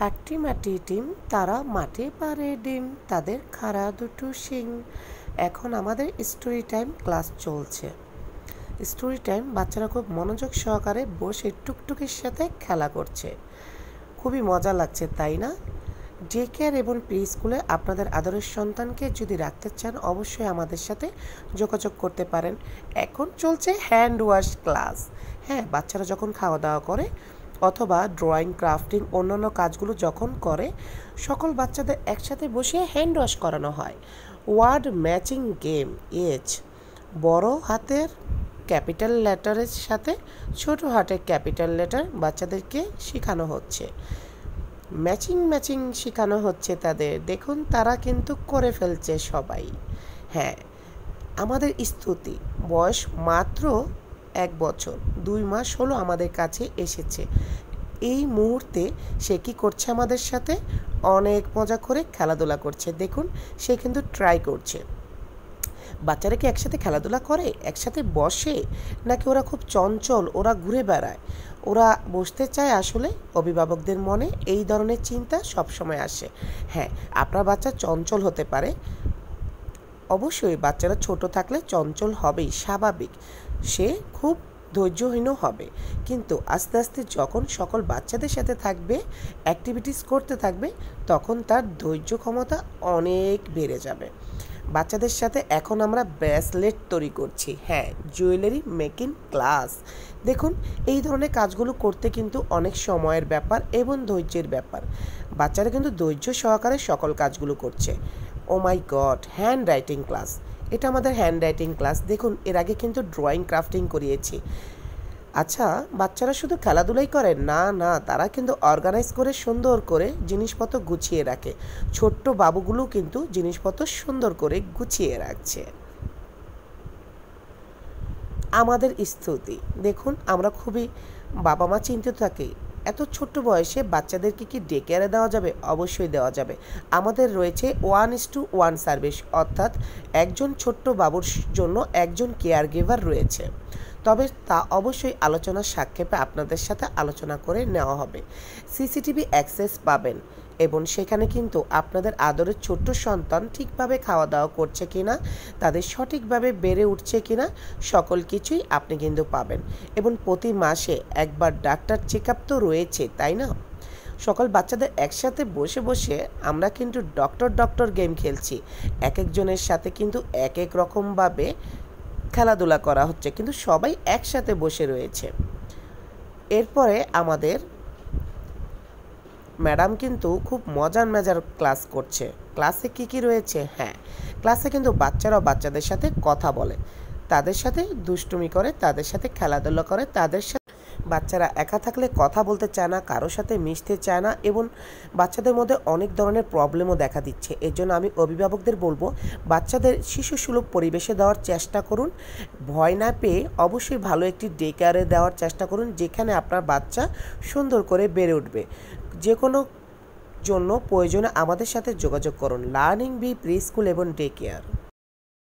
একটি মাটি ডিম, তারা মাটি পারে ডিম, তাদের খাড়া দুটো শিং। এখন আমাদের স্টোরি টাইম ক্লাস চলছে। স্টোরি টাইম বাচ্চারা খুব মনোযোগ সহকারে বসে টুকটুকির সাথে খেলা করছে। খুবই মজা লাগছে, তাই না? ডে কেয়ার এবং প্রি স্কুলে আপনাদের আদরের সন্তানকে যদি রাখতে চান, অবশ্যই আমাদের সাথে যোগাযোগ করতে পারেন। এখন চলছে হ্যান্ড ওয়াশ ক্লাস। হ্যাঁ, বাচ্চারা যখন খাওয়া দাওয়া করে অথবা ড্রয়িং, ক্রাফটিং, অন্যান্য কাজগুলো যখন করে, সকল বাচ্চাদের একসাথে বসিয়ে হ্যান্ড ওয়াশ করানো হয়। ওয়ার্ড ম্যাচিং গেম এজ বড় হাতের ক্যাপিটাল লেটারের সাথে ছোট হাতের ক্যাপিটাল লেটার বাচ্চাদেরকে শেখানো হচ্ছে। ম্যাচিং শেখানো হচ্ছে তাদের। দেখুন, তারা কিন্তু করে ফেলছে সবাই। হ্যাঁ, আমাদের স্তুতি বয়স মাত্র 1 বছর 2 মাস হলো আমাদের কাছে এসেছে। এই মুহূর্তে সে কী করছে আমাদের সাথে? অনেক মজা করে খেলাধুলা করছে। দেখুন, সে কিন্তু ট্রাই করছে। বাচ্চারা কি একসাথে খেলাধুলা করে, একসাথে বসে, নাকি ওরা খুব চঞ্চল, ওরা ঘুরে বেড়ায়? ওরা বসতে চায়? আসলে অভিভাবকদের মনে এই ধরনের চিন্তা সবসময় আসে। হ্যাঁ, আপনার বাচ্চা চঞ্চল হতে পারে। অবশ্যই বাচ্চারা ছোট থাকলে চঞ্চল হবেই, স্বাভাবিক। সে খুব ধৈর্যহীনও হবে, কিন্তু আস্তে আস্তে যখন সকল বাচ্চাদের সাথে থাকবে, অ্যাক্টিভিটিস করতে থাকবে, তখন তার ধৈর্য ক্ষমতা অনেক বেড়ে যাবে। বাচ্চাদের সাথে এখন আমরা ব্রেসলেট তৈরি করছি। হ্যাঁ, জুয়েলারি মেকিং ক্লাস। দেখুন, এই ধরনের কাজগুলো করতে কিন্তু অনেক সময়ের ব্যাপার এবং ধৈর্যের ব্যাপার। বাচ্চারা কিন্তু ধৈর্য সহকারে সকল কাজগুলো করছে। ও মাই গড, হ্যান্ড রাইটিং ক্লাস। এটা আমাদের হ্যান্ড রাইটিং ক্লাস। দেখুন, এর আগে কিন্তু ড্রয়িং, ক্রাফটিং করিয়েছি। আচ্ছা, বাচ্চারা শুধু খেলাধুলাই করে না, না, তারা কিন্তু অর্গানাইজ করে সুন্দর করে জিনিসপত্র গুছিয়ে রাখে। ছোট্ট বাবুগুলো কিন্তু জিনিসপত্র সুন্দর করে গুছিয়ে রাখছে। আমাদের স্তুতি দেখুন, আমরা খুবই বাবা মা চিন্তিত থাকি, এত ছোট্ট বয়সে বাচ্চাদেরকে কি ডে কেয়ারে দেওয়া যাবে? অবশ্যই দেওয়া যাবে। আমাদের রয়েছে 1:1 সার্ভিস, অর্থাৎ একজন ছোট্ট বাবুর জন্য একজন কেয়ার গিভার রয়েছে। তবে তা অবশ্যই আলোচনার সাক্ষেপে আপনাদের সাথে আলোচনা করে নেওয়া হবে। সিসিটিভি অ্যাক্সেস পাবেন এবং সেখানে কিন্তু আপনাদের আদরের ছোট্ট সন্তান ঠিকভাবে খাওয়া দাওয়া করছে কিনা, তাদের সঠিকভাবে বেড়ে উঠছে কিনা, সকল কিছুই আপনি কিন্তু পাবেন। এবং প্রতি মাসে একবার ডাক্তার চেক আপ তো রয়েছে, তাই না? সকল বাচ্চাদের একসাথে বসে বসে আমরা কিন্তু ডক্টর গেম খেলছি। এক একজনের সাথে কিন্তু এক এক রকমভাবে খেলাধুলা করা হচ্ছে, কিন্তু সবাই একসাথে বসে রয়েছে। এরপরে আমাদের ম্যাডাম কিন্তু খুব মজার ক্লাস করছে। ক্লাসে কি রয়েছে? হ্যাঁ, ক্লাসে কিন্তু বাচ্চারাও বাচ্চাদের সাথে কথা বলে, তাদের সাথে দুষ্টুমি করে, তাদের সাথে খেলাধুলা করে। তাদের সাথে বাচ্চারা একা থাকলে কথা বলতে চায় না, কারোর সাথে মিশতে চায় না, এবং বাচ্চাদের মধ্যে অনেক ধরনের প্রবলেমও দেখা দিচ্ছে। এর জন্য আমি অভিভাবকদের বলবো, বাচ্চাদের শিশুসুলভ পরিবেশে দেওয়ার চেষ্টা করুন। ভয় না পেয়ে অবশ্যই ভালো একটি ডে কেয়ারে দেওয়ার চেষ্টা করুন, যেখানে আপনার বাচ্চা সুন্দর করে বেড়ে উঠবে। যে কোনো জন্য প্রয়োজনে আমাদের সাথে যোগাযোগ করুন। লার্নিং বি প্রি স্কুল এবং ডে কেয়ার।